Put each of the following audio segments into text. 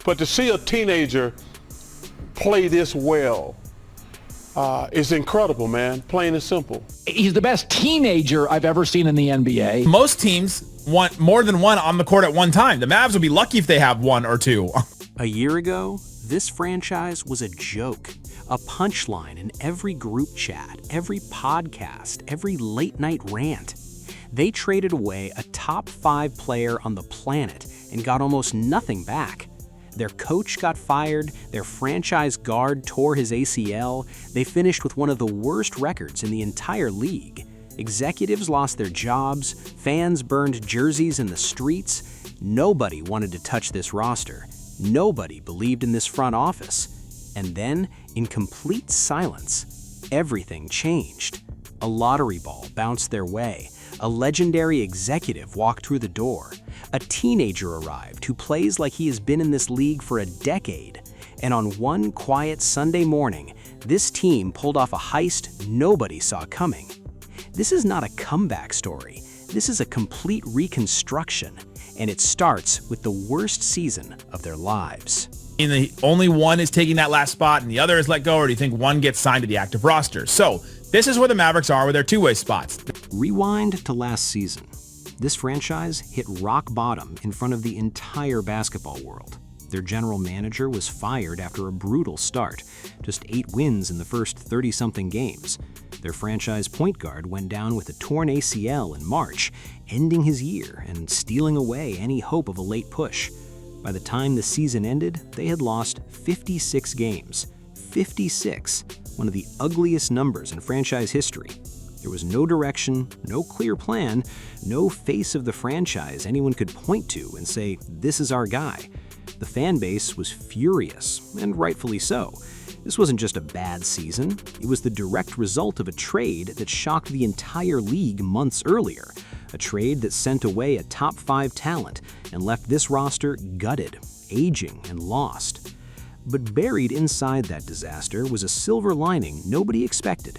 But to see a teenager play this well is incredible, man. Plain and simple. He's the best teenager I've ever seen in the NBA. Most teams want more than one on the court at one time. The Mavs would be lucky if they have one or two. A year ago, this franchise was a joke, a punchline in every group chat, every podcast, every late-night rant. They traded away a top 5 player on the planet and got almost nothing back. Their coach got fired, their franchise guard tore his ACL, they finished with one of the worst records in the entire league. Executives lost their jobs, fans burned jerseys in the streets. Nobody wanted to touch this roster. Nobody believed in this front office. And then, in complete silence, everything changed. A lottery ball bounced their way. A legendary executive walked through the door. A teenager arrived who plays like he has been in this league for a decade. And on one quiet Sunday morning, this team pulled off a heist nobody saw coming. This is not a comeback story. This is a complete reconstruction. And it starts with the worst season of their lives. And the only one is taking that last spot and the other is let go, or do you think one gets signed to the active roster? So this is where the Mavericks are with their two-way spots. Rewind to last season. This franchise hit rock bottom in front of the entire basketball world. Their general manager was fired after a brutal start, just 8 wins in the first 30-something games. Their franchise point guard went down with a torn ACL in March, ending his year and stealing away any hope of a late push. By the time the season ended, they had lost 56 games. 56, one of the ugliest numbers in franchise history. There was no direction, no clear plan, no face of the franchise anyone could point to and say, "This is our guy." The fan base was furious, and rightfully so. This wasn't just a bad season, it was the direct result of a trade that shocked the entire league months earlier. A trade that sent away a top 5 talent and left this roster gutted, aging, and lost. But buried inside that disaster was a silver lining nobody expected.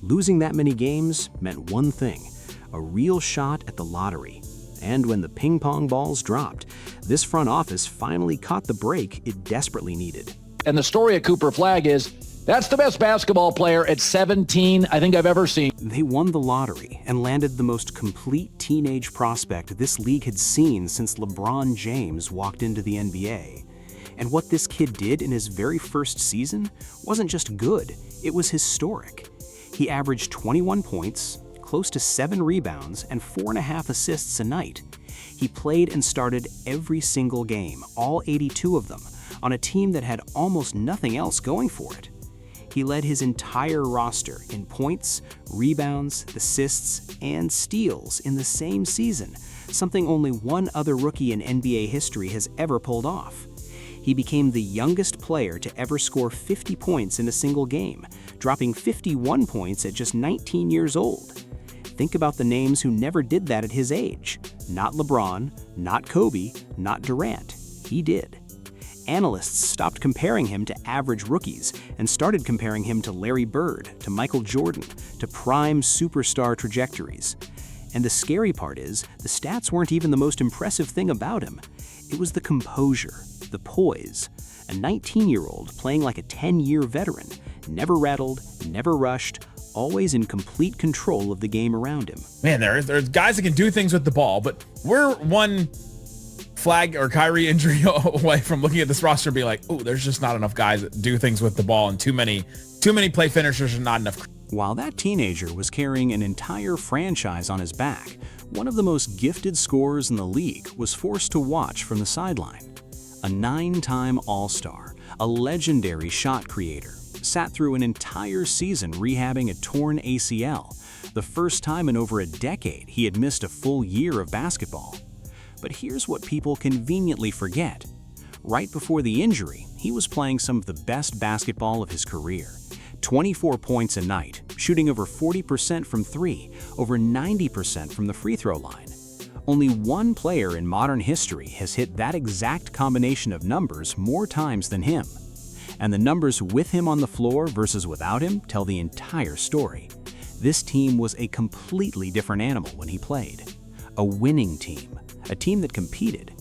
Losing that many games meant one thing, a real shot at the lottery. And when the ping pong balls dropped, this front office finally caught the break it desperately needed. And the story of Cooper Flagg is, that's the best basketball player at 17 I think I've ever seen. They won the lottery and landed the most complete teenage prospect this league had seen since LeBron James walked into the NBA. And what this kid did in his very first season wasn't just good, it was historic. He averaged 21 points, close to 7 rebounds, and 4.5 assists a night. He played and started every single game, all 82 of them, on a team that had almost nothing else going for it. He led his entire roster in points, rebounds, assists, and steals in the same season, something only one other rookie in NBA history has ever pulled off. He became the youngest player to ever score 50 points in a single game, dropping 51 points at just 19 years old. Think about the names who never did that at his age. Not LeBron, not Kobe, not Durant. He did. Analysts stopped comparing him to average rookies and started comparing him to Larry Bird, to Michael Jordan, to prime superstar trajectories. And the scary part is, the stats weren't even the most impressive thing about him. It was the composure, the poise. A 19-year-old playing like a 10-year veteran, never rattled, never rushed, always in complete control of the game around him. Man, there's guys that can do things with the ball, but we're one Flagg or Kyrie injury away from looking at this roster and being like, oh, there's just not enough guys that do things with the ball, and too many play finishers and not enough. While that teenager was carrying an entire franchise on his back, one of the most gifted scorers in the league was forced to watch from the sideline. A 9-time All-Star, a legendary shot creator, sat through an entire season rehabbing a torn ACL, the first time in over a decade he had missed a full year of basketball. But here's what people conveniently forget. Right before the injury, he was playing some of the best basketball of his career. 24 points a night, shooting over 40% from 3, over 90% from the free throw line. Only one player in modern history has hit that exact combination of numbers more times than him. And the numbers with him on the floor versus without him tell the entire story. This team was a completely different animal when he played. A winning team, a team that competed.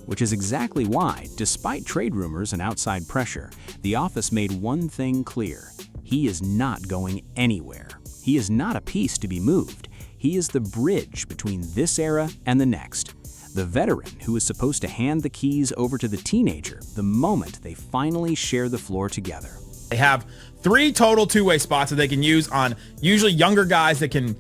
which is exactly why, despite trade rumors and outside pressure, the office made one thing clear. He is not going anywhere. He is not a piece to be moved. He is the bridge between this era and the next. The veteran who is supposed to hand the keys over to the teenager the moment they finally share the floor together. They have 3 total two-way spots that they can use on usually younger guys that can,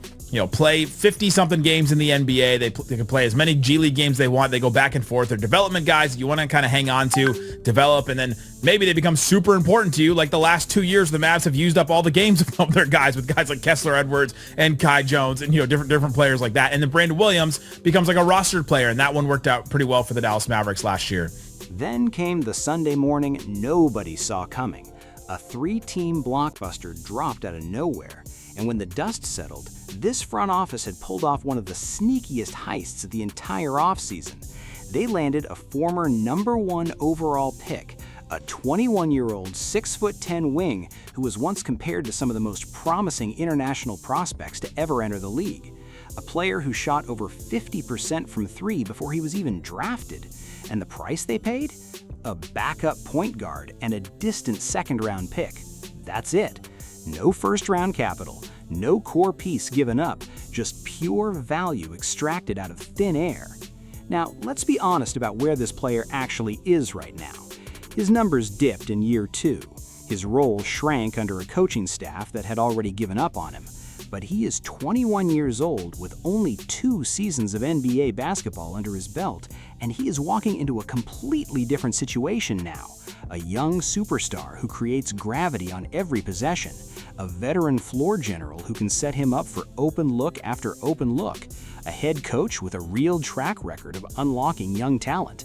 play 50-something games in the NBA. They can play as many G League games they want. They go back and forth. They're development guys that you want to kind of hang on to, develop, and then maybe they become super important to you. Like the last 2 years, the Mavs have used up all the games of their guys with guys like Kessler Edwards and Kai Jones and, different players like that. And then Brandon Williams becomes like a rostered player, and that one worked out pretty well for the Dallas Mavericks last year. Then came the Sunday morning nobody saw coming. A 3-team blockbuster dropped out of nowhere, and when the dust settled, this front office had pulled off one of the sneakiest heists of the entire offseason. They landed a former #1 overall pick, a 21-year-old 6'10" wing who was once compared to some of the most promising international prospects to ever enter the league. A player who shot over 50% from 3 before he was even drafted. And the price they paid? A backup point guard and a distant second-round pick. That's it. No first-round capital, no core piece given up, just pure value extracted out of thin air. Now, let's be honest about where this player actually is right now. His numbers dipped in year 2. His role shrank under a coaching staff that had already given up on him. But he is 21 years old with only 2 seasons of NBA basketball under his belt, and he is walking into a completely different situation now. A young superstar who creates gravity on every possession, a veteran floor general who can set him up for open look after open look, a head coach with a real track record of unlocking young talent.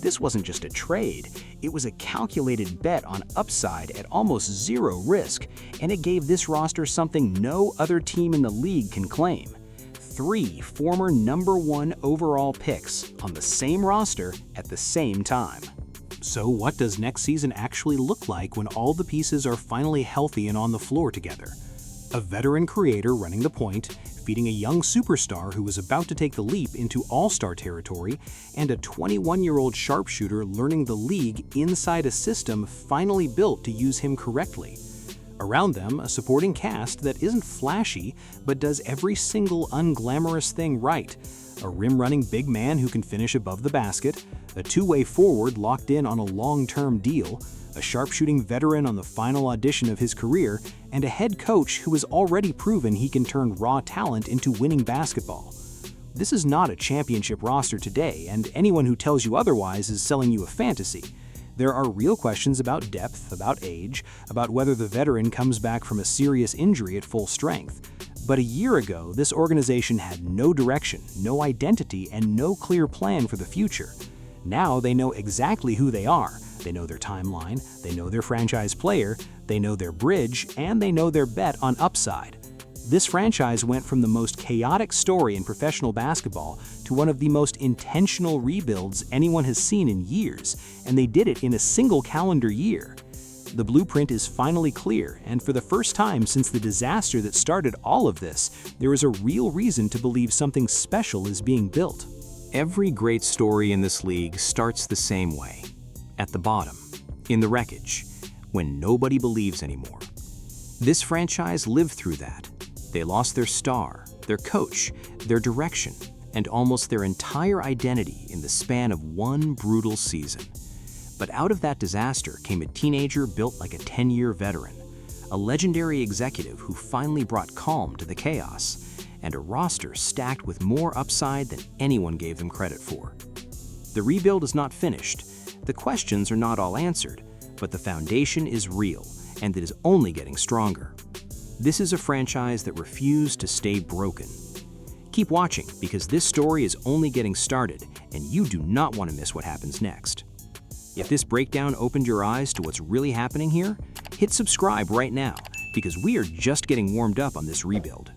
This wasn't just a trade, it was a calculated bet on upside at almost zero risk, and it gave this roster something no other team in the league can claim. 3 former #1 overall picks on the same roster at the same time. So what does next season actually look like when all the pieces are finally healthy and on the floor together? A veteran creator running the point, feeding a young superstar who is about to take the leap into all-star territory, and a 21-year-old sharpshooter learning the league inside a system finally built to use him correctly. Around them, a supporting cast that isn't flashy, but does every single unglamorous thing right. A rim-running big man who can finish above the basket, a two-way forward locked in on a long-term deal, a sharpshooting veteran on the final audition of his career, and a head coach who has already proven he can turn raw talent into winning basketball. This is not a championship roster today, and anyone who tells you otherwise is selling you a fantasy. There are real questions about depth, about age, about whether the veteran comes back from a serious injury at full strength. But a year ago, this organization had no direction, no identity, and no clear plan for the future. Now they know exactly who they are. They know their timeline, they know their franchise player, they know their bridge, and they know their bet on upside. This franchise went from the most chaotic story in professional basketball to one of the most intentional rebuilds anyone has seen in years, and they did it in a single calendar year. The blueprint is finally clear, and for the first time since the disaster that started all of this, there is a real reason to believe something special is being built. Every great story in this league starts the same way. At the bottom, in the wreckage, when nobody believes anymore. This franchise lived through that. They lost their star, their coach, their direction, and almost their entire identity in the span of one brutal season. But out of that disaster came a teenager built like a 10-year veteran, a legendary executive who finally brought calm to the chaos, and a roster stacked with more upside than anyone gave them credit for. The rebuild is not finished. The questions are not all answered, but the foundation is real, and it is only getting stronger. This is a franchise that refused to stay broken. Keep watching, because this story is only getting started, and you do not want to miss what happens next. If this breakdown opened your eyes to what's really happening here, hit subscribe right now, because we are just getting warmed up on this rebuild.